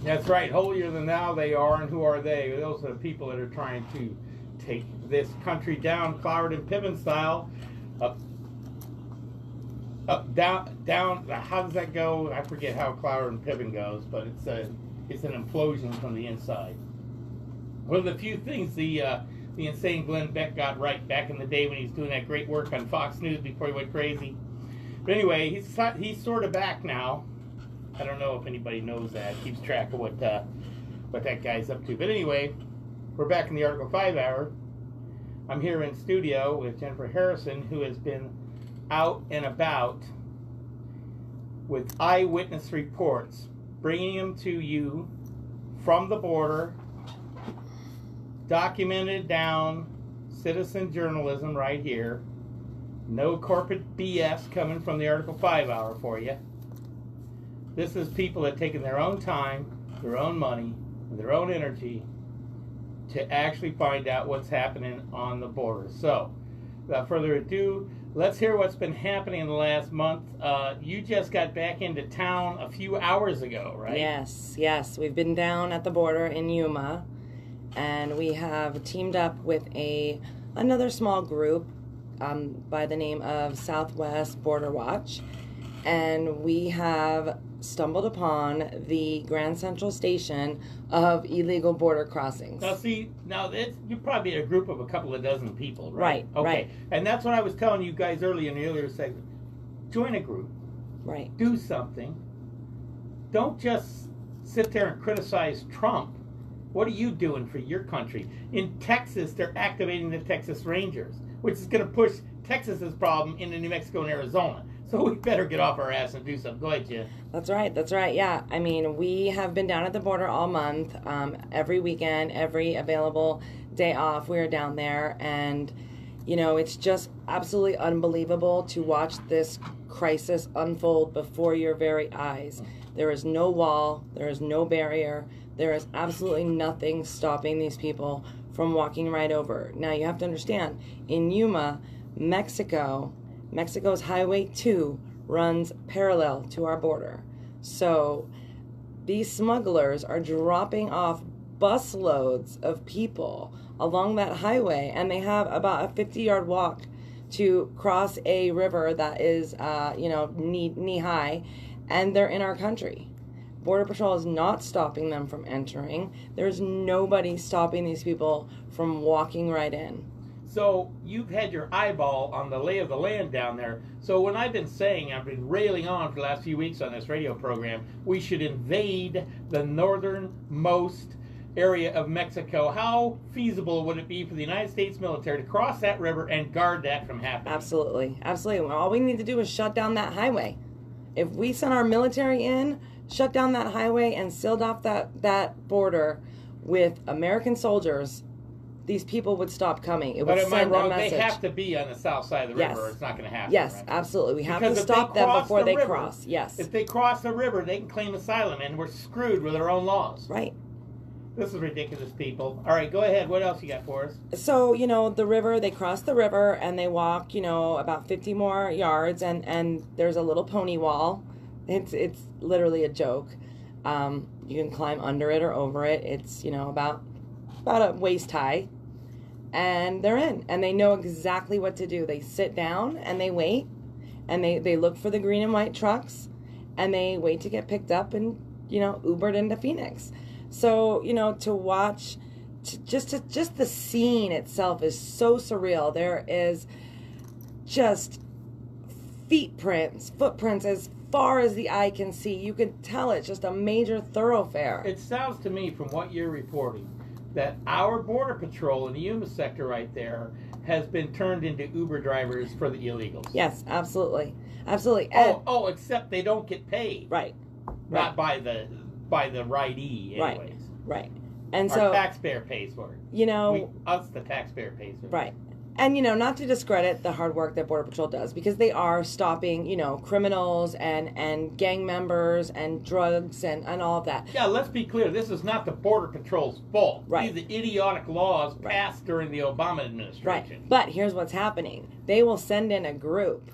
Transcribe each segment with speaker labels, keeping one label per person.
Speaker 1: That's right. Holier than thou they are, and who are they? Those are the people that are trying to take this country down, Cloward and Piven style. Up, down. How does that go? I forget how Cloward and Piven goes, but it's an implosion from the inside. One of the few things the insane Glenn Beck got right back in the day when he was doing that great work on Fox News before he went crazy. But anyway, he's sort of back now. I don't know if anybody knows that, keeps track of what that guy's up to. But anyway, we're back in the Article 5 hour. I'm here in studio with Jennifer Harrison, who has been out and about with eyewitness reports, bringing them to you from the border, documented down citizen journalism right here. No corporate BS coming from the Article 5 hour for you. This is people that have taken their own time, their own money, and their own energy to actually find out what's happening on the border. So, without further ado, let's hear what's been happening in the last month. You just got back into town a few hours ago, right?
Speaker 2: Yes. We've been down at the border in Yuma, and we have teamed up with another small group by the name of Southwest Border Watch, and we have stumbled upon the Grand Central Station of illegal border crossings.
Speaker 1: Now you're probably a group of a couple of dozen people, right?
Speaker 2: Right,
Speaker 1: okay.
Speaker 2: right.
Speaker 1: And that's what I was telling you guys earlier in the earlier segment. Join a group.
Speaker 2: Right.
Speaker 1: Do something. Don't just sit there and criticize Trump. What are you doing for your country? In Texas, they're activating the Texas Rangers, which is going to push Texas's problem into New Mexico and Arizona. So we better get off our ass and do something. Go ahead, Jen.
Speaker 2: That's right. Yeah. I mean, we have been down at the border all month. Every weekend, every available day off, we are down there. And, it's just absolutely unbelievable to watch this crisis unfold before your very eyes. There is no wall. There is no barrier. There is absolutely nothing stopping these people from walking right over. Now, you have to understand, in Yuma, Mexico's Highway 2 runs parallel to our border. So these smugglers are dropping off busloads of people along that highway, and they have about a 50-yard walk to cross a river that is, knee-high, and they're in our country. Border Patrol is not stopping them from entering. There's nobody stopping these people from walking right in.
Speaker 1: So you've had your eyeball on the lay of the land down there. So when I've been railing on for the last few weeks on this radio program, we should invade the northernmost area of Mexico. How feasible would it be for the United States military to cross that river and guard that from happening?
Speaker 2: Absolutely. All we need to do is shut down that highway. If we sent our military in, shut down that highway, and sealed off that border with American soldiers, these people would stop coming. It would send a message.
Speaker 1: They have to be on the south side of the river, or it's not going to happen.
Speaker 2: Yes,
Speaker 1: right?
Speaker 2: Absolutely. We have to stop them before they cross. Yes.
Speaker 1: If they cross the river, they can claim asylum, and we're screwed with our own laws.
Speaker 2: Right.
Speaker 1: This is ridiculous, people. All right, go ahead. What else you got for us?
Speaker 2: So, the river, they cross the river, and they walk, about 50 more yards, and there's a little pony wall. It's literally a joke. You can climb under it or over it. It's, about a waist high. And they're in, and they know exactly what to do. They sit down and they wait, and they look for the green and white trucks, and they wait to get picked up and Ubered into Phoenix. So to watch, just the scene itself is so surreal. There is just footprints as far as the eye can see. You can tell it's just a major thoroughfare.
Speaker 1: It sounds to me, from what you're reporting, that our border patrol in the Yuma sector right there has been turned into Uber drivers for the illegals.
Speaker 2: Yes, absolutely.
Speaker 1: Except they don't get paid.
Speaker 2: Right.
Speaker 1: Not by the ridee, anyways.
Speaker 2: Right.
Speaker 1: And our taxpayer pays for it. The taxpayer pays for it.
Speaker 2: Right. And, not to discredit the hard work that Border Patrol does, because they are stopping, criminals and gang members and drugs and all of that.
Speaker 1: Yeah, let's be clear. This is not the Border Patrol's fault.
Speaker 2: Right.
Speaker 1: These are idiotic laws passed during the Obama administration.
Speaker 2: Right. But here's what's happening. They will send in a group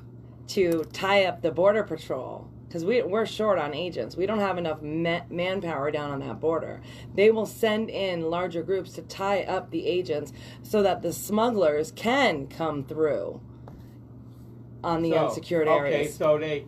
Speaker 2: to tie up the Border Patrol because we're short on agents. We don't have enough manpower down on that border. They will send in larger groups to tie up the agents so that the smugglers can come through on the unsecured areas.
Speaker 1: Okay, so they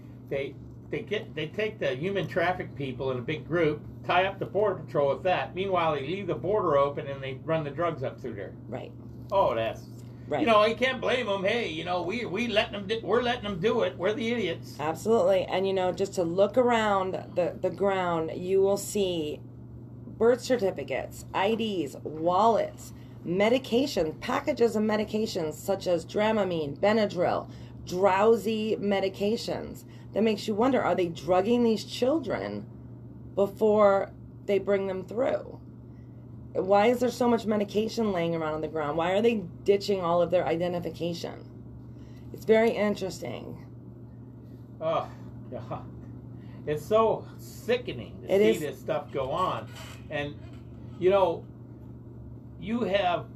Speaker 1: take the human traffic people in a big group, tie up the border patrol with that. Meanwhile, they leave the border open and they run the drugs up through there.
Speaker 2: Right.
Speaker 1: Oh, that's
Speaker 2: right.
Speaker 1: You know, you can't blame them. Hey, you know, we're letting them do it. We're the idiots.
Speaker 2: Absolutely. And you know, just to look around the ground, you will see birth certificates, IDs, wallets, medication, packages of medications such as Dramamine, Benadryl, drowsy medications. That makes you wonder, are they drugging these children before they bring them through? Why is there so much medication laying around on the ground? Why are they ditching all of their identification? It's very interesting.
Speaker 1: Oh, God. It's so sickening to see this stuff go on. And, you know, you have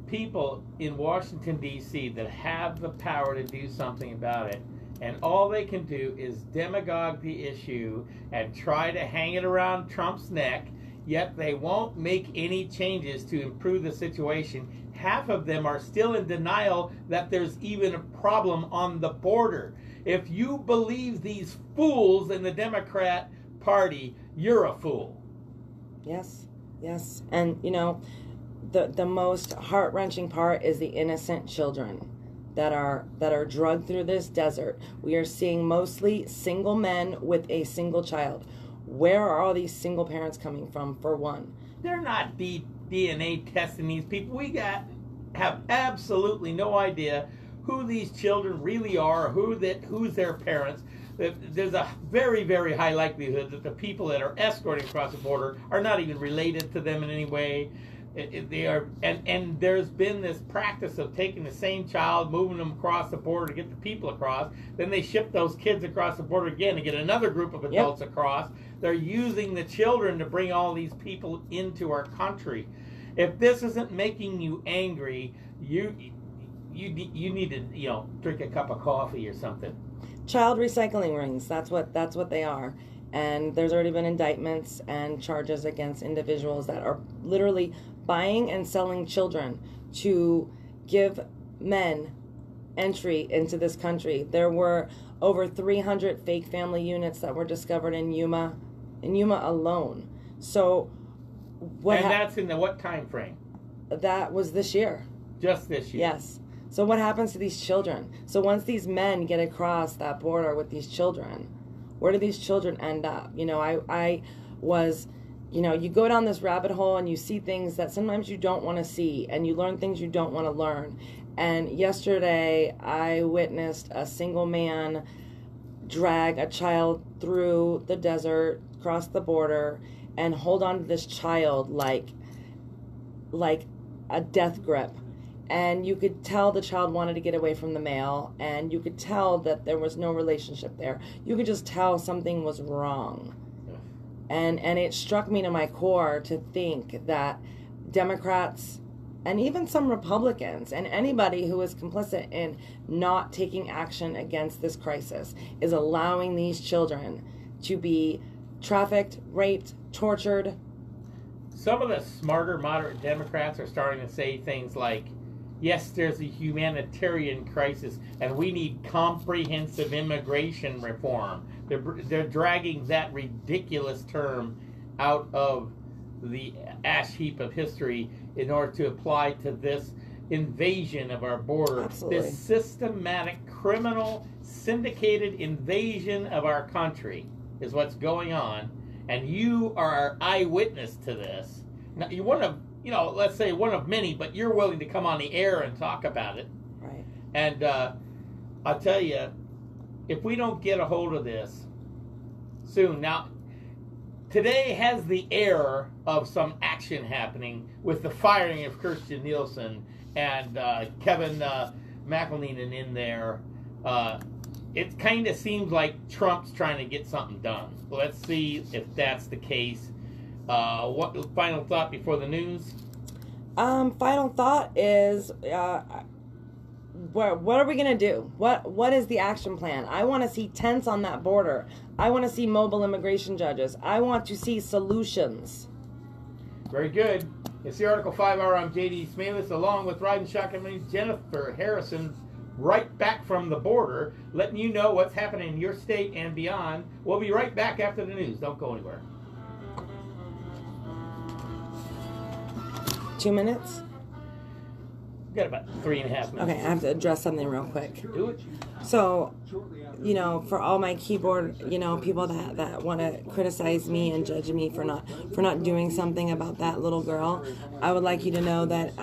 Speaker 1: people in Washington, D.C. that have the power to do something about it. And all they can do is demagogue the issue and try to hang it around Trump's neck, yet they won't make any changes to improve the situation. Half of them are still in denial that there's even a problem on the border. If you believe these fools in the Democrat Party, you're a fool.
Speaker 2: Yes, yes. And, you know, the most heart-wrenching part is the innocent children that are drugged through this desert. We are seeing mostly single men with a single child. Where are all these single parents coming from, for one?
Speaker 1: They're not DNA testing these people. We have absolutely no idea who these children really are, who's their parents. There's a very, very high likelihood that the people that are escorting across the border are not even related to them in any way. They are, and there's been this practice of taking the same child, moving them across the border to get the people across. Then they ship those kids across the border again to get another group of adults across. They're using the children to bring all these people into our country. If this isn't making you angry, you need to, you know, drink a cup of coffee or something.
Speaker 2: Child recycling rings. That's what they are. And there's already been indictments and charges against individuals that are literally buying and selling children to give men entry into this country. There were over 300 fake family units that were discovered in Yuma alone. So
Speaker 1: that's in the what time frame?
Speaker 2: That was this year.
Speaker 1: Just this year.
Speaker 2: Yes. So what happens to these children? So once these men get across that border with these children, where do these children end up? You know, I was, you know, you go down this rabbit hole and you see things that sometimes you don't want to see, and you learn things you don't want to learn. And yesterday I witnessed a single man drag a child through the desert, cross the border, and hold on to this child like a death grip. And you could tell the child wanted to get away from the male, and you could tell that there was no relationship there. You could just tell something was wrong. And it struck me to my core to think that Democrats and even some Republicans and anybody who is complicit in not taking action against this crisis is allowing these children to be trafficked, raped, tortured.
Speaker 1: Some of the smarter, moderate Democrats are starting to say things like, yes, there's a humanitarian crisis, and we need comprehensive immigration reform. They're dragging that ridiculous term out of the ash heap of history in order to apply to this invasion of our border.
Speaker 2: Absolutely.
Speaker 1: This systematic, criminal, syndicated invasion of our country is what's going on, and you are our eyewitness to this. Now, you want to, you know, let's say one of many, but you're willing to come on the air and talk about it.
Speaker 2: Right.
Speaker 1: And I'll tell you, if we don't get a hold of this soon. Now, today has the air of some action happening with the firing of Kirstjen Nielsen and Kevin McElhenney in there. It kind of seems like Trump's trying to get something done. Let's see if that's the case. What final thought before the news?
Speaker 2: Final thought is what are we gonna do? What is the action plan? I want to see tents on that border. I want to see mobile immigration judges. I want to see solutions.
Speaker 1: Very good. It's the Article 5 Hour. I'm JD Smalis, along with Riding Shotgun Marines Jennifer Harrison, right back from the border, letting you know what's happening in your state and beyond. We'll be right back after the news. Don't go anywhere.
Speaker 2: 2 minutes?
Speaker 1: We've got about 3.5 minutes.
Speaker 2: Okay, I have to address something real quick.
Speaker 1: Do it.
Speaker 2: So, for all my keyboard, people that want to criticize me and judge me for not doing something about that little girl, I would like you to know that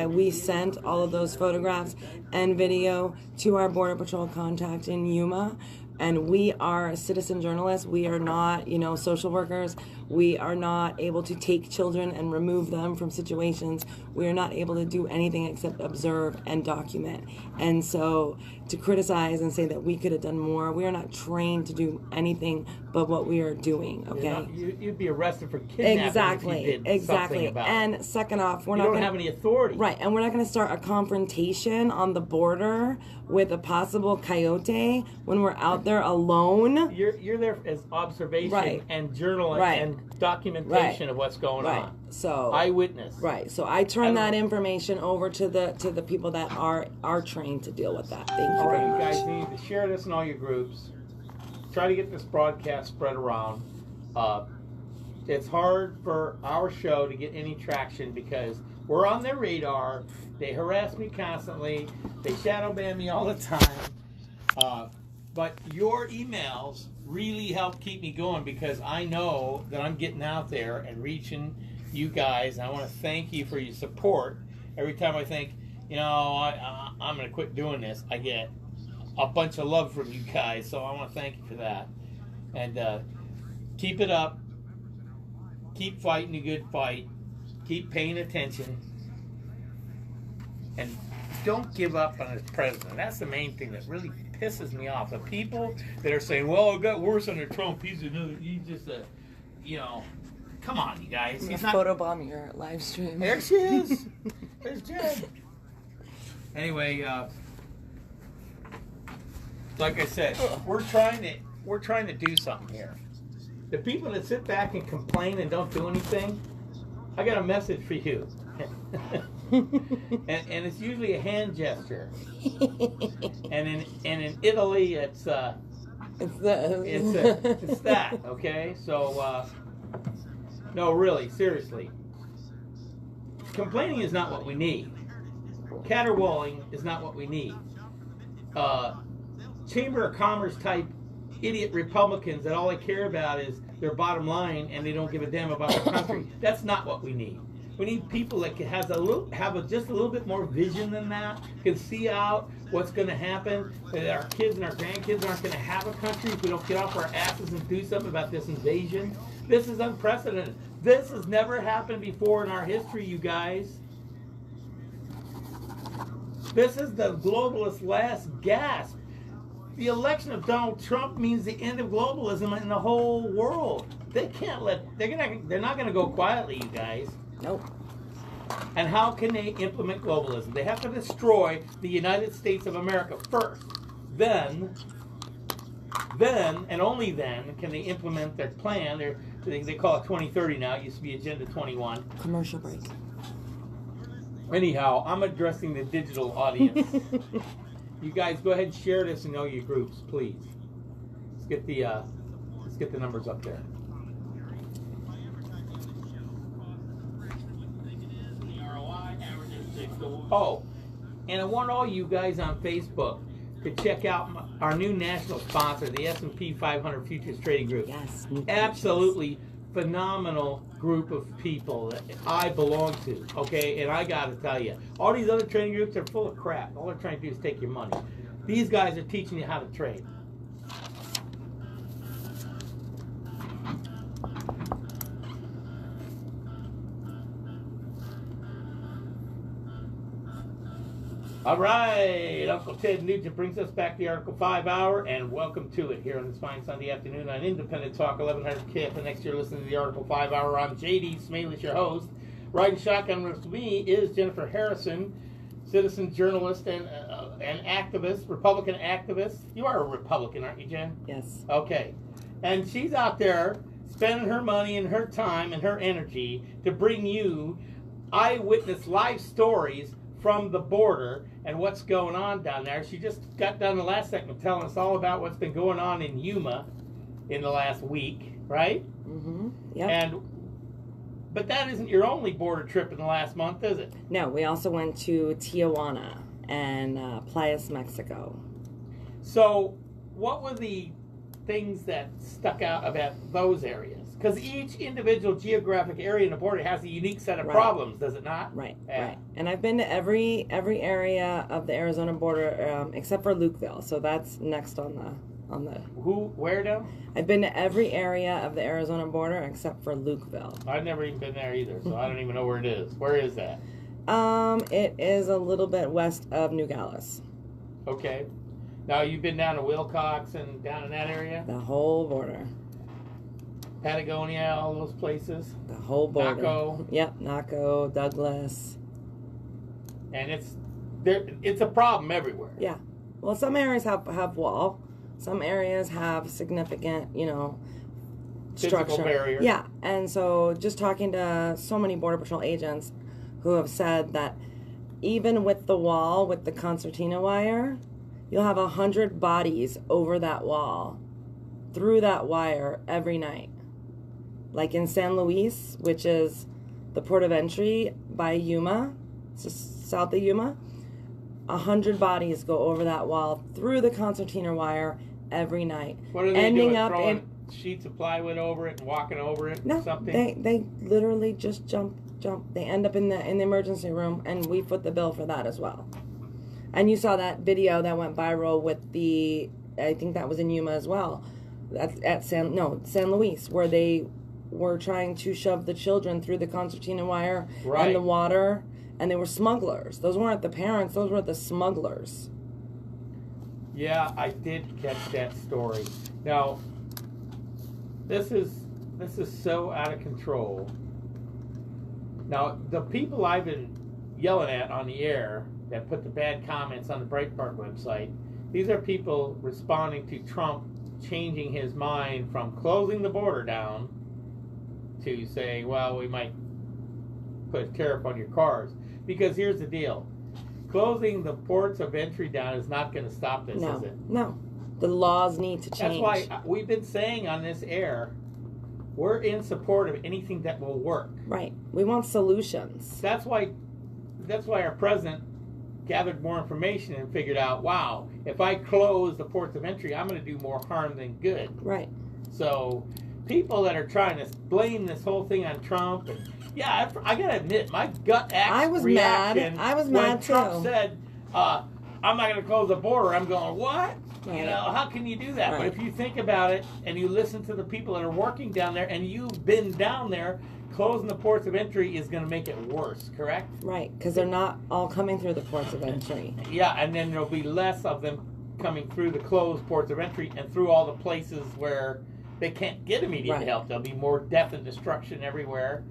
Speaker 2: we sent all of those photographs and video to our Border Patrol contact in Yuma. And we are citizen journalists. We are not, social workers. We are not able to take children and remove them from situations. We are not able to do anything except observe and document. And so to criticize and say that we could have done more, we are not trained to do anything but what we are doing, okay?
Speaker 1: You'd be arrested for kidnapping
Speaker 2: exactly,
Speaker 1: if you did something about it.
Speaker 2: And second off,
Speaker 1: you don't have any authority.
Speaker 2: Right, and we're not going to start a confrontation on the border with a possible coyote when we're out there alone.
Speaker 1: You're there as observation
Speaker 2: Right.
Speaker 1: and journalism
Speaker 2: Right.
Speaker 1: and documentation
Speaker 2: Right.
Speaker 1: of what's going
Speaker 2: Right.
Speaker 1: on.
Speaker 2: So
Speaker 1: Eyewitness.
Speaker 2: Right. So I turn that information over to the people that are trained to deal with that. Thank you
Speaker 1: All right,
Speaker 2: very
Speaker 1: you
Speaker 2: much.
Speaker 1: guys need to share this in all your groups. Try to get this broadcast spread around. It's hard for our show to get any traction because we're on their radar. They harass me constantly. They shadow ban me all the time. But your emails really help keep me going because I know that I'm getting out there and reaching you guys. And I want to thank you for your support. Every time I think, I'm going to quit doing this, I get a bunch of love from you guys. So I want to thank you for that. And keep it up. Keep fighting a good fight. Keep paying attention. And don't give up on this president. That's the main thing that really pisses me off. The people that are saying, well, it got worse under Trump. He's just a, come on, you guys.
Speaker 2: He's not photobomb your live stream.
Speaker 1: There she is. There's Jen. Anyway, like I said, we're trying to do something here. The people that sit back and complain and don't do anything, I got a message for you. and it's usually a hand gesture. And in Italy, it's that. Okay, so no, really, seriously, complaining is not what we need. Caterwauling is not what we need. Chamber of Commerce type idiot Republicans that all they care about is their bottom line and they don't give a damn about the country. That's not what we need. We need people that can have just a little bit more vision than that, can see out what's going to happen, that our kids and our grandkids aren't going to have a country if we don't get off our asses and do something about this invasion. This is unprecedented. This has never happened before in our history, you guys. This is the globalist last gasp. The election of Donald Trump means the end of globalism in the whole world. They're not going to go quietly, you guys.
Speaker 2: Nope.
Speaker 1: And how can they implement globalism? They have to destroy the United States of America first. Then, and only then, can they implement their plan. They call it 2030 now. It used to be Agenda 21.
Speaker 2: Commercial break.
Speaker 1: Anyhow, I'm addressing the digital audience. You guys go ahead and share this in all your groups, please. Let's get the numbers up there. Oh, and I want all you guys on Facebook to check out our new national sponsor, the S&P 500 Futures Trading Group.
Speaker 2: Yes.
Speaker 1: Absolutely phenomenal group of people that I belong to, okay? And I got to tell you, all these other trading groups are full of crap. All they're trying to do is take your money. These guys are teaching you how to trade. All right, Uncle Ted Nugent brings us back the Article 5 Hour, and welcome to it here on this fine Sunday afternoon on Independent Talk 1100 KFNX. You're listening to the Article 5 Hour. I'm JD Smalis, your host. Riding shotgun with me is Jennifer Harrison. citizen journalist and an activist, Republican activist. You are a Republican, aren't you, Jen?
Speaker 2: Yes.
Speaker 1: Okay. And she's out there spending her money and her time and her energy to bring you eyewitness live stories from the border and what's going on down there. She just got done the last segment telling us all about what's been going on in Yuma in the last week, right?
Speaker 2: Mm-hmm. Yeah.
Speaker 1: But that isn't your only border trip in the last month, is it?
Speaker 2: No, we also went to Tijuana and Playas, Mexico.
Speaker 1: So, what were the things that stuck out about those areas? Because each individual geographic area in the border has a unique set of problems, does it not?
Speaker 2: Right,
Speaker 1: yeah.
Speaker 2: right. And I've been to every area of the Arizona border except for Lukeville. So that's next on the.
Speaker 1: Where now?
Speaker 2: I've been to every area of the Arizona border except for Lukeville.
Speaker 1: I've never even been there either, so I don't even know where it is. Where is that?
Speaker 2: It is a little bit west of Nogales.
Speaker 1: Okay. Now you've been down to Wilcox and down in that area?
Speaker 2: The whole border.
Speaker 1: Patagonia, all those places?
Speaker 2: The whole border.
Speaker 1: Naco?
Speaker 2: Yep, Naco, Douglas.
Speaker 1: And it's a problem everywhere.
Speaker 2: Yeah. Well, some areas have wall. Some areas have significant, structure.
Speaker 1: Physical barrier.
Speaker 2: Yeah, and so just talking to so many Border Patrol agents who have said that even with the wall, with the concertina wire, you'll have 100 bodies over that wall, through that wire every night. Like in San Luis, which is the port of entry by Yuma, south of Yuma, 100 bodies go over that wall through the concertina wire every night.
Speaker 1: What are they doing? Throwing sheets of plywood over it and walking over it?
Speaker 2: No,
Speaker 1: or something?
Speaker 2: they literally just jump. They end up in the emergency room, and we foot the bill for that as well. And you saw that video that went viral with I think that was in Yuma as well, at San Luis, where they were trying to shove the children through the concertina wire and the water, and they were smugglers. Those weren't the parents; those were the smugglers.
Speaker 1: Yeah, I did catch that story. Now, this is so out of control. Now, the people I've been yelling at on the air that put the bad comments on the Breitbart website, these are people responding to Trump changing his mind from closing the border down to say, well, we might put a tariff on your cars. Because here's the deal. Closing the ports of entry down is not going to stop this, is it?
Speaker 2: No. The laws need to change.
Speaker 1: That's why we've been saying on this air, we're in support of anything that will work.
Speaker 2: Right. We want solutions.
Speaker 1: That's why our president gathered more information and figured out, wow, if I close the ports of entry, I'm going to do more harm than good.
Speaker 2: Right.
Speaker 1: So people that are trying to blame this whole thing on Trump, and yeah, I got to admit, my gut reaction
Speaker 2: I was
Speaker 1: when
Speaker 2: mad
Speaker 1: Trump
Speaker 2: too.
Speaker 1: said, I'm not going to close the border, I'm going, what?
Speaker 2: Right.
Speaker 1: You know, how can you do that?
Speaker 2: Right.
Speaker 1: But if you think about it and you listen to the people that are working down there and you've been down there, closing the ports of entry is going to make it worse, correct?
Speaker 2: Right, because they're not all coming through the ports of entry.
Speaker 1: Yeah, and then there'll be less of them coming through the closed ports of entry and through all the places where they can't get immediate help. There'll be more death and destruction everywhere.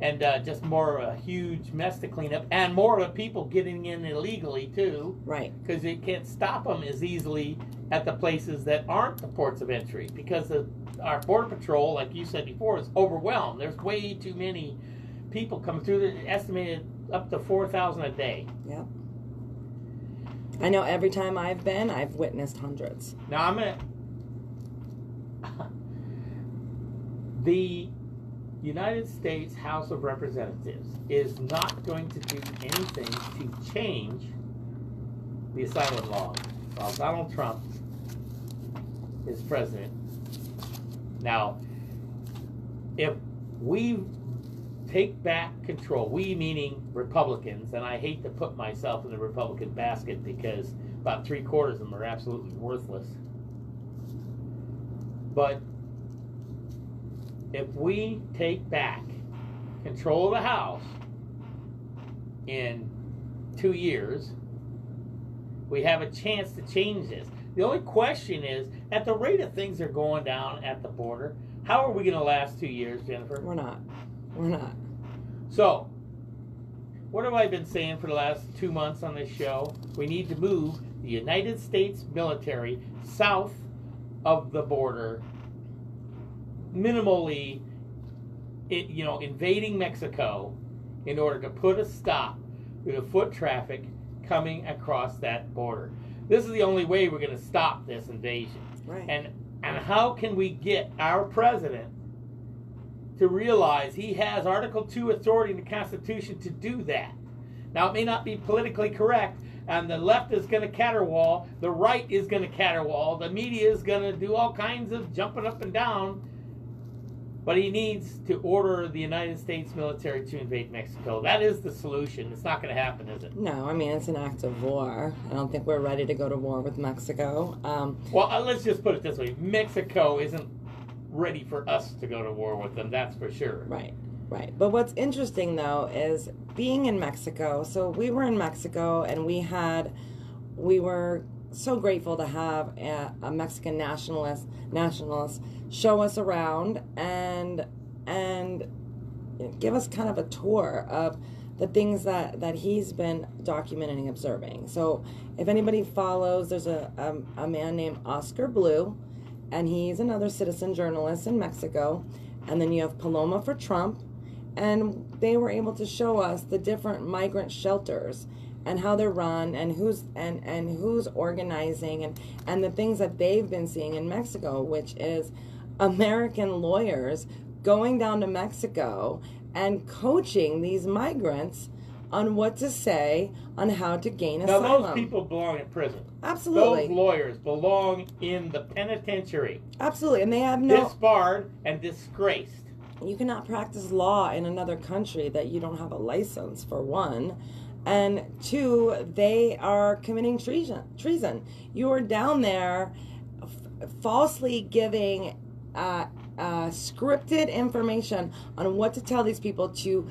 Speaker 1: And just more of a huge mess to clean up, and more of the people getting in illegally too.
Speaker 2: Right.
Speaker 1: Because they can't stop them as easily at the places that aren't the ports of entry. Because our border patrol, like you said before, is overwhelmed. There's way too many people coming through. Estimated up to 4,000 a day.
Speaker 2: Yep. I know. Every time I've been, I've witnessed hundreds.
Speaker 1: Now the United States House of Representatives is not going to do anything to change the asylum law while Donald Trump is president. Now, if we take back control, we meaning Republicans, and I hate to put myself in the Republican basket because about 3/4 of them are absolutely worthless, but if we take back control of the House in 2 years, we have a chance to change this. The only question is, at the rate of things are going down at the border, how are we going to last 2 years, Jennifer?
Speaker 2: We're not.
Speaker 1: So, what have I been saying for the last 2 months on this show? We need to move the United States military south of the border, minimally, invading Mexico in order to put a stop to the foot traffic coming across that border. This is the only way we're going to stop this invasion.
Speaker 2: Right.
Speaker 1: And how can we get our president to realize he has Article 2 authority in the Constitution to do that? Now, it may not be politically correct, and the left is going to caterwaul, the right is going to caterwaul, the media is going to do all kinds of jumping up and down, but he needs to order the United States military to invade Mexico. That is the solution. It's not going to happen, is it?
Speaker 2: No, I mean, it's an act of war. I don't think we're ready to go to war with Mexico.
Speaker 1: Let's just put it this way. Mexico isn't ready for us to go to war with them, that's for sure.
Speaker 2: Right. But what's interesting, though, is being in Mexico. So we were in Mexico, and we were so grateful to have a Mexican nationalist show us around and give us kind of a tour of the things that he's been documenting and observing. So if anybody follows, there's a man named Oscar Blue, and he's another citizen journalist in Mexico. And then you have Paloma for Trump, and they were able to show us the different migrant shelters and how they're run and who's organizing and the things that they've been seeing in Mexico, which is American lawyers going down to Mexico and coaching these migrants on what to say, on how to gain asylum.
Speaker 1: Now, those people belong in prison.
Speaker 2: Absolutely.
Speaker 1: Those lawyers belong in the penitentiary.
Speaker 2: Absolutely, and they have no...
Speaker 1: Disbarred and disgraced.
Speaker 2: You cannot practice law in another country that you don't have a license, for one. And two, they are committing treason. You are down there falsely giving scripted information on what to tell these people to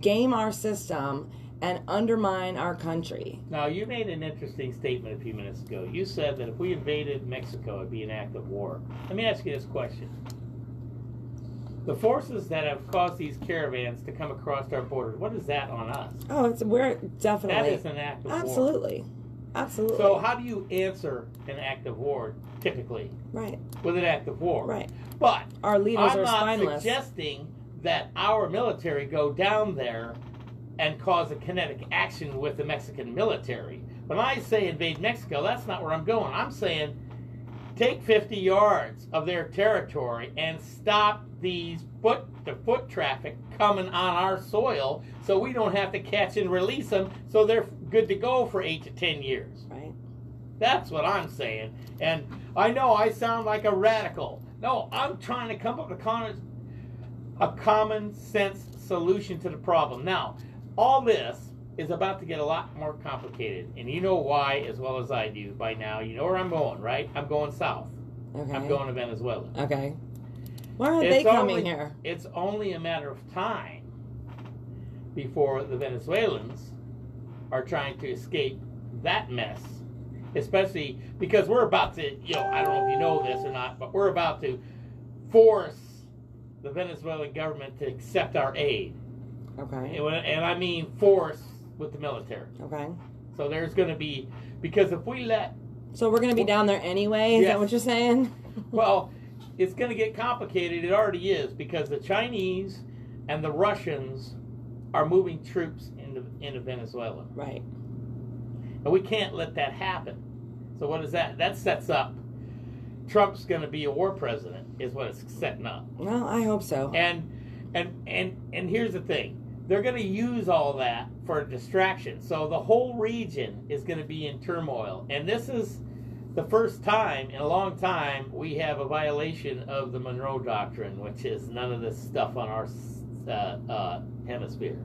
Speaker 2: game our system and undermine our country.
Speaker 1: Now, you made an interesting statement a few minutes ago. You said that if we invaded Mexico, it'd be an act of war. Let me ask you this question. The forces that have caused these caravans to come across our border, what is that on us?
Speaker 2: Oh, we're definitely...
Speaker 1: That is an act of war.
Speaker 2: Absolutely.
Speaker 1: So how do you answer an act of war, typically?
Speaker 2: Right.
Speaker 1: With an act of war.
Speaker 2: Right.
Speaker 1: But
Speaker 2: our leaders
Speaker 1: I'm
Speaker 2: are
Speaker 1: not
Speaker 2: spineless.
Speaker 1: Suggesting that our military go down there and cause a kinetic action with the Mexican military. When I say invade Mexico, that's not where I'm going. I'm saying take 50 yards of their territory and stop the foot traffic coming on our soil so we don't have to catch and release them so they're good to go for 8 to 10 years.
Speaker 2: Right.
Speaker 1: That's what I'm saying. And I know I sound like a radical. No, I'm trying to come up with a common sense solution to the problem. Now, all this is about to get a lot more complicated, and you know why as well as I do by now. You know where I'm going, right? I'm going south.
Speaker 2: Okay.
Speaker 1: I'm going to Venezuela.
Speaker 2: Okay. Why aren't they coming here?
Speaker 1: It's only a matter of time before the Venezuelans are trying to escape that mess. Especially because we're about to, I don't know if you know this or not, but we're about to force the Venezuelan government to accept our aid.
Speaker 2: Okay.
Speaker 1: And I mean force with the military.
Speaker 2: Okay.
Speaker 1: So there's going to be, because if we let...
Speaker 2: So we're going to be down there anyway? Is that what you're saying?
Speaker 1: Well, it's going to get complicated. It already is, because the Chinese and the Russians are moving troops into Venezuela.
Speaker 2: Right.
Speaker 1: And we can't let that happen. So what is that? That sets up Trump's going to be a war president, is what it's setting up.
Speaker 2: Well, I hope so.
Speaker 1: And here's the thing. They're going to use all that for a distraction. So the whole region is going to be in turmoil. And this is the first time in a long time we have a violation of the Monroe Doctrine, which is none of this stuff on our hemisphere.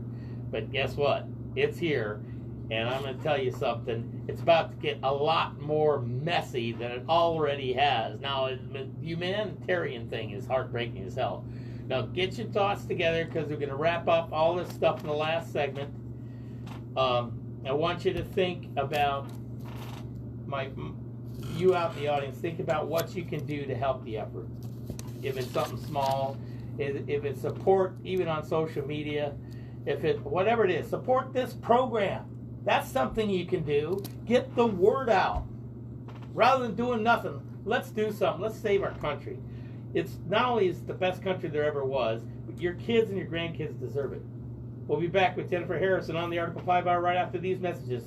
Speaker 1: But guess what? It's here. And I'm going to tell you something. It's about to get a lot more messy than it already has. Now, the humanitarian thing is heartbreaking as hell. Now, get your thoughts together, because we're going to wrap up all this stuff in the last segment. I want you to think about you out in the audience. Think about what you can do to help the effort. If it's something small, if it's support, even on social media. if it, whatever it is, support this program. That's something you can do. Get the word out. Rather than doing nothing, let's do something. Let's save our country. It's not only is the best country there ever was, but your kids and your grandkids deserve it. We'll be back with Jennifer Harrison on the Article 5 Hour right after these messages.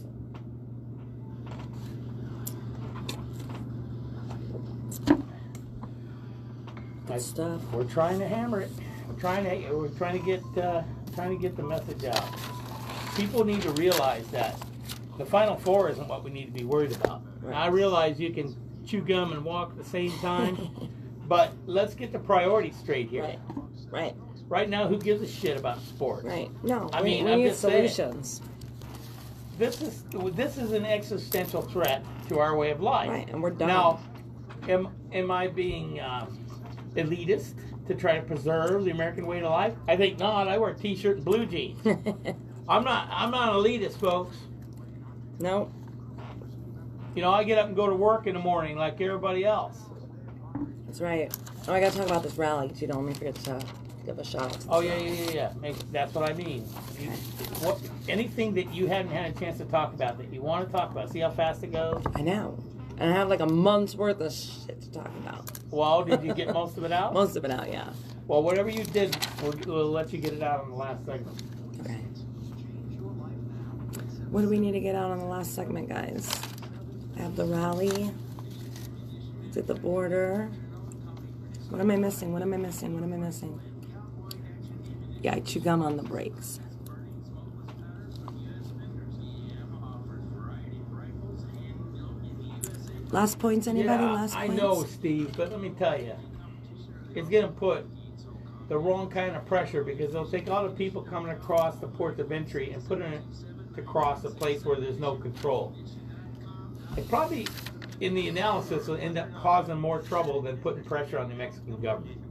Speaker 2: Good stuff.
Speaker 1: We're trying to hammer it. We're trying to get the message out. People need to realize that the Final Four isn't what we need to be worried about.
Speaker 2: Right.
Speaker 1: I realize you can chew gum and walk at the same time, but let's get the priorities straight here.
Speaker 2: Right. Right.
Speaker 1: Right now, who gives a shit about sports?
Speaker 2: Right. No.
Speaker 1: I mean,
Speaker 2: we
Speaker 1: I'm
Speaker 2: need
Speaker 1: just saying.
Speaker 2: solutions.
Speaker 1: This is an existential threat to our way of life.
Speaker 2: Right, and we're done.
Speaker 1: Now, am I being elitist to try to preserve the American way of life? I think not. I wear a t-shirt and blue jeans. I'm not an elitist, folks.
Speaker 2: No.
Speaker 1: You know, I get up and go to work in the morning like everybody else.
Speaker 2: That's right. Oh, I got to talk about this rally too. Don't let me forget to give a shout out to
Speaker 1: Oh, yeah. That's what I mean. Anything that you hadn't had a chance to talk about that you want to talk about, see how fast it goes?
Speaker 2: I know. And I have like a month's worth of shit to talk about.
Speaker 1: Well, did you get most of it out?
Speaker 2: Most of it out, yeah.
Speaker 1: Well, whatever you did, we'll let you get it out on the last segment.
Speaker 2: Okay. What do we need to get out on the last segment, guys? I have the rally. Did the border. What am I missing? Yeah, I chew gum on the brakes. Last points, anybody?
Speaker 1: Yeah,
Speaker 2: Last
Speaker 1: I
Speaker 2: points?
Speaker 1: know, Steve, but let me tell you, it's going to put the wrong kind of pressure because they'll take all the people coming across the ports of entry and put it across a place where there's no control. It probably, in the analysis, will end up causing more trouble than putting pressure on the Mexican government.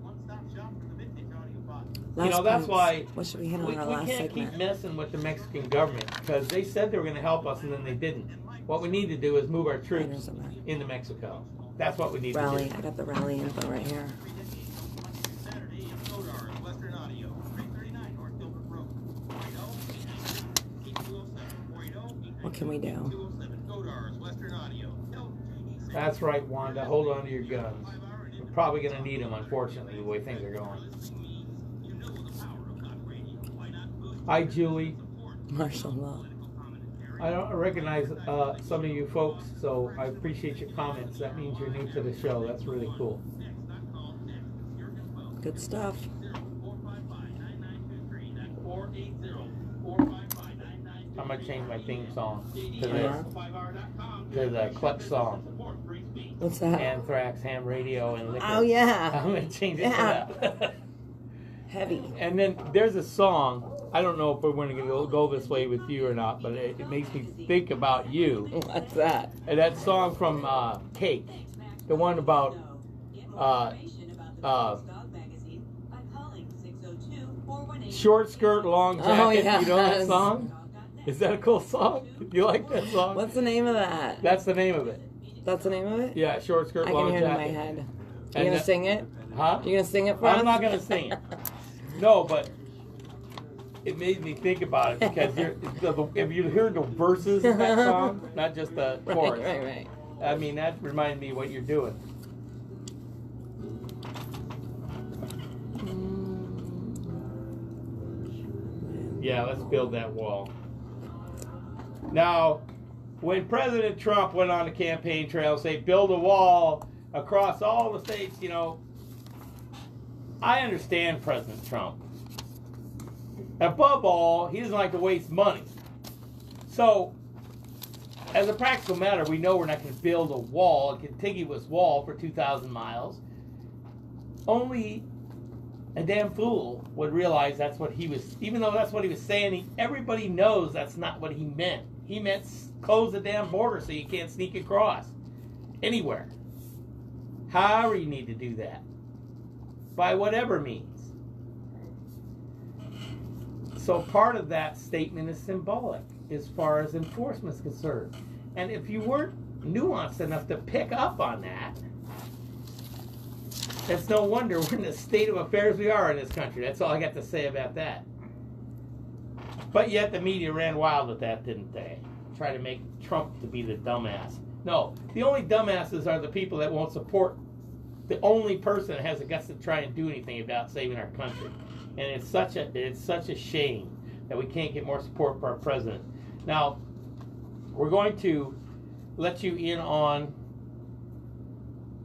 Speaker 2: Last
Speaker 1: That's
Speaker 2: points.
Speaker 1: why
Speaker 2: What should we hit on
Speaker 1: we
Speaker 2: our last
Speaker 1: can't
Speaker 2: segment?
Speaker 1: keep messing with the Mexican government because they said they were going to help us and then they didn't. What we need to do is move our troops into Mexico. That's what we need
Speaker 2: Rally.
Speaker 1: to do.
Speaker 2: I got the rally info right here. What can we do?
Speaker 1: That's right, Wanda. Hold on to your guns. We're probably going to need them, unfortunately, the way things are going. Hi, Julie.
Speaker 2: Martial law.
Speaker 1: I don't recognize some of you folks, so I appreciate your comments. That means you're new to the show. That's really cool.
Speaker 2: Good stuff.
Speaker 1: I'm going to change my theme song to the Clutch song.
Speaker 2: What's that?
Speaker 1: Anthrax, Ham Radio, and Liquor.
Speaker 2: Oh, yeah.
Speaker 1: I'm going to change it to that.
Speaker 2: Heavy.
Speaker 1: And then there's a song. I don't know if we're going to go this way with you or not, but it makes me think about you.
Speaker 2: What's that?
Speaker 1: And that song from Cake, the one about short skirt, long jacket.
Speaker 2: Oh, yeah.
Speaker 1: You know that song? Is that a cool song? You like that song?
Speaker 2: What's the name of that?
Speaker 1: That's the name of it.
Speaker 2: That's the name of it?
Speaker 1: Yeah, short skirt,
Speaker 2: I
Speaker 1: long
Speaker 2: can hear
Speaker 1: jacket.
Speaker 2: it in my head. You
Speaker 1: And
Speaker 2: gonna sing it?
Speaker 1: Huh?
Speaker 2: You gonna sing it for us?
Speaker 1: I'm not going to sing it. No, but it made me think about it because if you heard the verses of that song, not just the chorus.
Speaker 2: Right.
Speaker 1: I mean, that reminded me of what you're doing. Yeah, let's build that wall. Now, when President Trump went on the campaign trail, say, build a wall across all the states, I understand President Trump. Above all, he doesn't like to waste money. So, as a practical matter, we know we're not going to build a wall, a contiguous wall for 2,000 miles. Only a damn fool would realize that's what he was, even though that's what he was saying, everybody knows that's not what he meant. He meant close the damn border so you can't sneak across anywhere. However you need to do that. By whatever means. So part of that statement is symbolic as far as enforcement is concerned. And if you weren't nuanced enough to pick up on that, it's no wonder we're in the state of affairs we are in this country. That's all I got to say about that. But yet the media ran wild with that, didn't they? Try to make Trump to be the dumbass. No, the only dumbasses are the people that won't support the only person that has the guts to try and do anything about saving our country. And it's such a shame that we can't get more support for our president. Now, we're going to let you in on.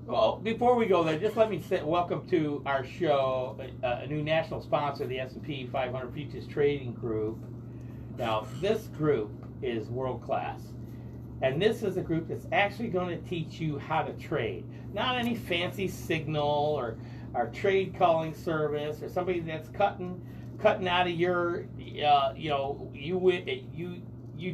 Speaker 1: Well, before we go there, just let me say welcome to our show, a new national sponsor, the S&P 500 Futures Trading Group. Now, this group is world class. And this is a group that's actually going to teach you how to trade. Not any fancy signal or trade calling service or somebody that's cutting out of your, you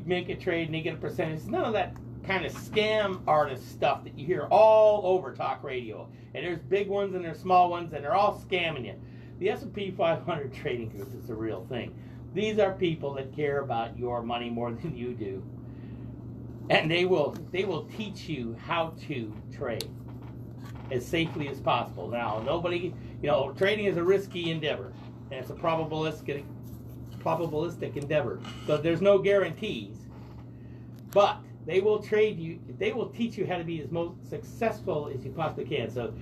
Speaker 1: make a trade and they get a percentage. None of that kind of scam artist stuff that you hear all over talk radio. And there's big ones and there's small ones and they're all scamming you. The S&P 500 Trading Group is the real thing. These are people that care about your money more than you do. And they will teach you how to trade as safely as possible. Now, trading is a risky endeavor, and it's a probabilistic endeavor. So there's no guarantees. But they will teach you how to be as most successful as you possibly can. So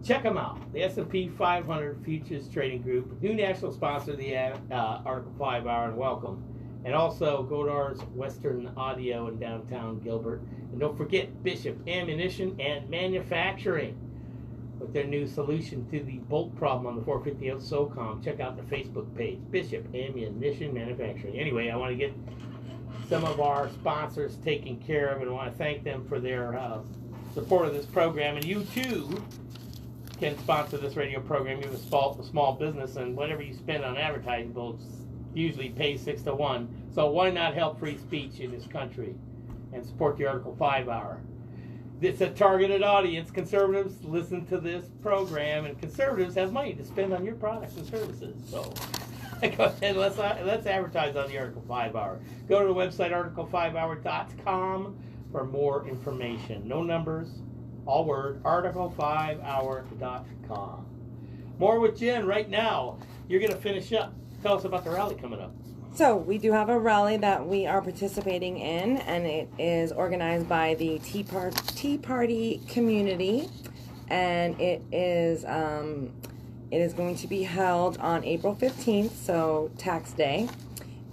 Speaker 1: check them out. The S&P 500 Futures Trading Group, new national sponsor of the Article 5 Hour, and welcome. And also, Godar's Western Audio in downtown Gilbert. And don't forget Bishop Ammunition and Manufacturing with their new solution to the bolt problem on the 450 SOCOM. Check out the Facebook page, Bishop Ammunition Manufacturing. Anyway, I want to get some of our sponsors taken care of, and I want to thank them for their support of this program. And you, too, can sponsor this radio program. You're a small business, and whatever you spend on advertising will usually pay 6 to 1. So why not help free speech in this country and support the Article 5 Hour? It's a targeted audience. Conservatives listen to this program, and conservatives have money to spend on your products and services. So go ahead, let's advertise on the Article 5 Hour. Go to the website article5hour.com for more information. No numbers, all word, article5hour.com. More with Jen right now. You're going to finish up. Tell us about the rally coming up.
Speaker 2: So we do have a rally that we are participating in, and it is organized by the Tea Party community, and it is going to be held on April 15th, so tax day,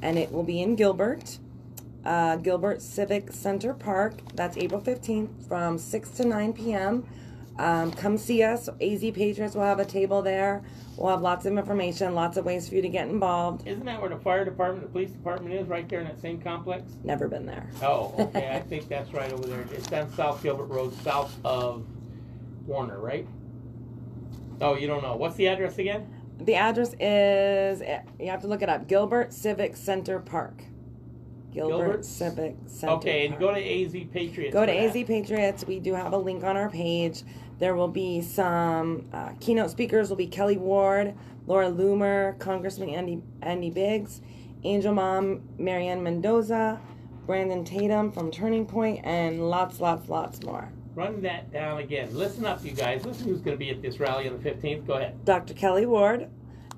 Speaker 2: and it will be in Gilbert Civic Center Park. That's April 15th from 6 to 9 p.m. Come see us. AZ Patriots will have a table there. We'll have lots of information, lots of ways for you to get involved.
Speaker 1: Isn't that where the fire department, the police department is, right there in that same complex?
Speaker 2: Never been there.
Speaker 1: Oh, okay. I think that's right over there. It's on South Gilbert Road, south of Warner, right? Oh, you don't know. What's the address again?
Speaker 2: The address is, you have to look it up, Gilbert Civic Center Park. Gilbert Civic Center
Speaker 1: Okay, and
Speaker 2: Park.
Speaker 1: go to AZ Patriots.
Speaker 2: Go to AZ Patriots. We do have a link on our page. There will be some keynote speakers. Will be Kelly Ward, Laura Loomer, Congressman Andy Biggs, Angel Mom Marianne Mendoza, Brandon Tatum from Turning Point, and lots more.
Speaker 1: Run that down again. Listen up, you guys. Listen who's going to be at this rally on the 15th. Go ahead.
Speaker 2: Dr. Kelly Ward,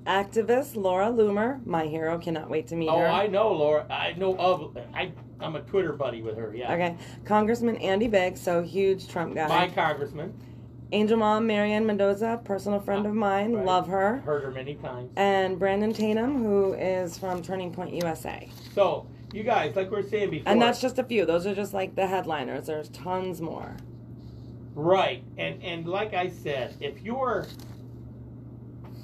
Speaker 2: activist Laura Loomer, my hero. Cannot wait to meet her.
Speaker 1: Oh, I know Laura. I'm a Twitter buddy with her. Yeah.
Speaker 2: Okay. Congressman Andy Biggs, so huge Trump guy.
Speaker 1: My congressman.
Speaker 2: Angel Mom Marianne Mendoza, personal friend of mine.
Speaker 1: Right.
Speaker 2: Love her.
Speaker 1: Heard her many times.
Speaker 2: And Brandon Tatum, who is from Turning Point USA.
Speaker 1: So, you guys, like we were saying before.
Speaker 2: And that's just a few. Those are just like the headliners. There's tons more.
Speaker 1: Right. And like I said, if you're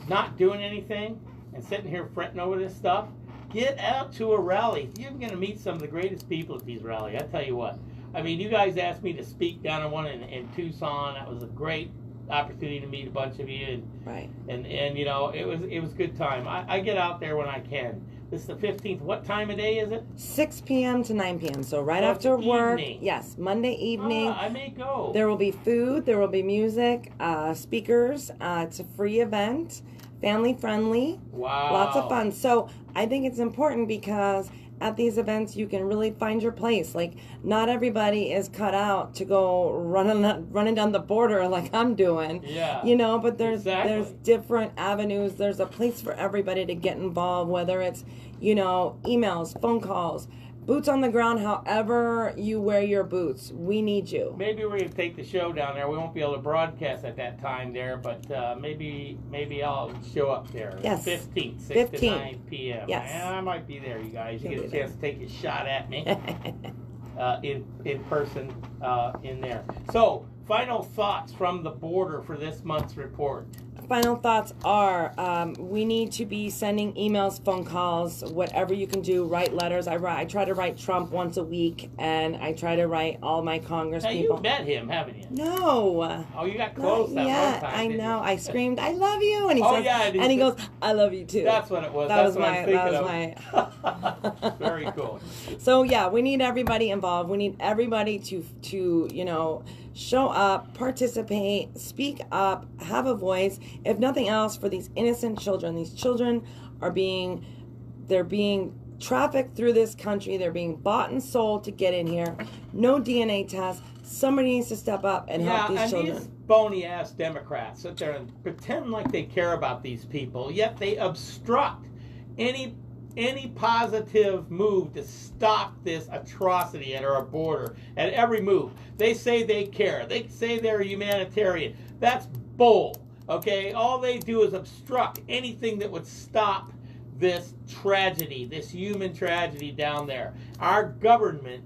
Speaker 1: not doing anything and sitting here fretting over this stuff, get out to a rally. You're going to meet some of the greatest people at these rallies. I tell you what. I mean, you guys asked me to speak down on one in Tucson. That was a great opportunity to meet a bunch of you. And,
Speaker 2: right.
Speaker 1: And you know, it was a good time. I get out there when I can. This is the 15th. What time of day is it?
Speaker 2: 6 p.m. to 9 p.m. So right after work.
Speaker 1: Evening.
Speaker 2: Yes, Monday evening.
Speaker 1: I may go.
Speaker 2: There will be food. There will be music, speakers. It's a free event, family friendly.
Speaker 1: Wow.
Speaker 2: Lots of fun. So I think it's important because at these events, you can really find your place. Like, not everybody is cut out to go running down the border like I'm doing.
Speaker 1: Yeah.
Speaker 2: You know, but there's
Speaker 1: Exactly.
Speaker 2: different avenues. There's a place for everybody to get involved, whether it's, you know, emails, phone calls, boots on the ground, however you wear your boots. We need you.
Speaker 1: Maybe we're going to take the show down there. We won't be able to broadcast at that time there, but maybe I'll show up there.
Speaker 2: Yes.
Speaker 1: 15th, 6 to
Speaker 2: 15th.
Speaker 1: 9 p.m.
Speaker 2: Yes.
Speaker 1: And I might be there, you guys. You
Speaker 2: You'll
Speaker 1: get a
Speaker 2: be
Speaker 1: chance to take a shot at me in person in there. So, final thoughts from the border for this month's report.
Speaker 2: Final thoughts are we need to be sending emails, phone calls, whatever you can do. Write letters. I try to write Trump once a week, and I try to write all my Congress
Speaker 1: Now,
Speaker 2: people.
Speaker 1: you met him, haven't you?
Speaker 2: No.
Speaker 1: Oh, you got close that one time.
Speaker 2: I
Speaker 1: didn't
Speaker 2: know.
Speaker 1: you?
Speaker 2: I screamed, "I love you," and he
Speaker 1: Oh,
Speaker 2: says,
Speaker 1: yeah,
Speaker 2: and he goes, "I love you too."
Speaker 1: That's what it was.
Speaker 2: That
Speaker 1: That's
Speaker 2: was
Speaker 1: what
Speaker 2: my.
Speaker 1: I'm thinking
Speaker 2: That was
Speaker 1: of.
Speaker 2: my.
Speaker 1: Very cool.
Speaker 2: So yeah, we need everybody involved. We need everybody to you know, show up, participate, speak up, have a voice. If nothing else, for these innocent children. These children are being trafficked through this country. They're being bought and sold to get in here. No DNA test. Somebody needs to step up and help these children.
Speaker 1: These bony ass Democrats sit there and pretend like they care about these people, yet they obstruct any positive move to stop this atrocity at our border. At every move, they say they care. They say they're humanitarian. That's bull. Okay, all they do is obstruct anything that would stop this tragedy, this human tragedy down there. Our government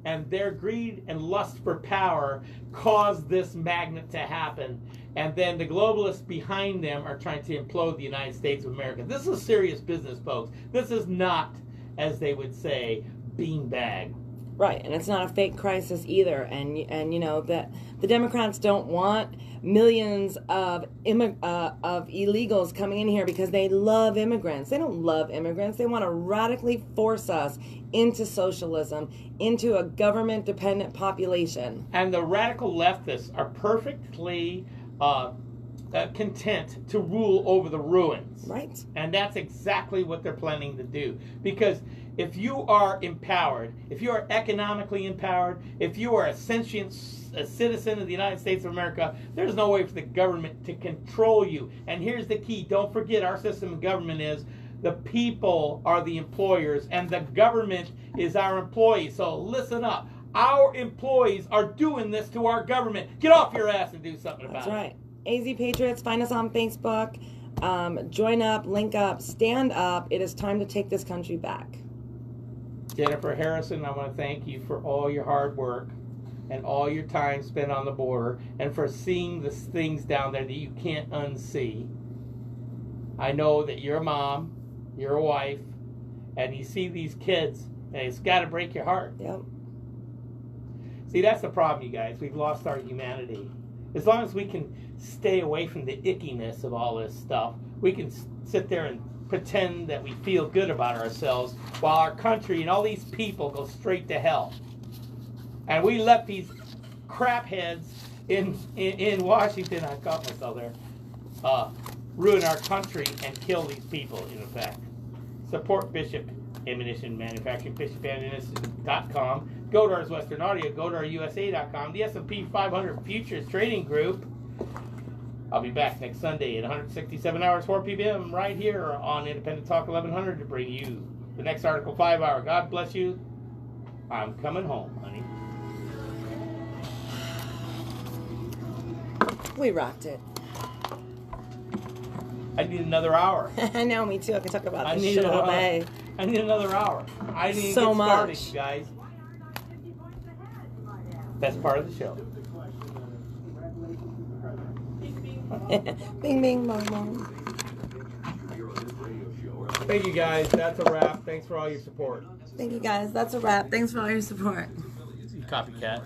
Speaker 1: and their greed and lust for power caused this magnet to happen. And then the globalists behind them are trying to implode the United States of America. This is serious business, folks. This is not, as they would say, beanbag.
Speaker 2: Right, and it's not a fake crisis either. And you know that the Democrats don't want millions of illegals coming in here because they love immigrants. They don't love immigrants. They want to radically force us into socialism, into a government-dependent population.
Speaker 1: And the radical leftists are perfectly content to rule over the ruins.
Speaker 2: Right.
Speaker 1: And that's exactly what they're planning to do. Because if you are empowered, if you are economically empowered, if you are a sentient citizen of the United States of America, there's no way for the government to control you. And here's the key. Don't forget, our system of government is the people are the employers and the government is our employees. So listen up. Our employees are doing this to our government. Get off your ass and do something about it.
Speaker 2: That's right. AZ Patriots, find us on Facebook. Join up, link up, stand up. It is time to take this country back.
Speaker 1: Jennifer Harrison, I want to thank you for all your hard work and all your time spent on the border and for seeing the things down there that you can't unsee. I know that you're a mom, you're a wife, and you see these kids, and it's got to break your heart.
Speaker 2: Yep.
Speaker 1: See, that's the problem, you guys. We've lost our humanity. As long as we can stay away from the ickiness of all this stuff, we can sit there and pretend that we feel good about ourselves while our country and all these people go straight to hell. And we let these crap heads in Washington, I caught myself there, ruin our country and kill these people, in effect. Support Bishop Ammunition Manufacturing, BishopAmmunition.com. Go to our Western Audio, go to our USA.com, the S&P 500 Futures Trading Group. I'll be back next Sunday at 167 hours, 4 p.m. right here on Independent Talk 1100 to bring you the next Article 5 Hour. God bless you. I'm coming home, honey.
Speaker 2: We rocked it.
Speaker 1: I need another hour.
Speaker 2: I know, me too. I can talk about
Speaker 1: I
Speaker 2: this
Speaker 1: need
Speaker 2: shit all day.
Speaker 1: I need another hour. I need to
Speaker 2: So
Speaker 1: get started,
Speaker 2: much.
Speaker 1: you guys. That's part of the show.
Speaker 2: Bing, bing, bong, bong.
Speaker 1: Thank you, guys. That's a wrap. Thanks for all your support.
Speaker 2: Thank you, guys. That's a wrap. Thanks for all your support.
Speaker 1: You copycat.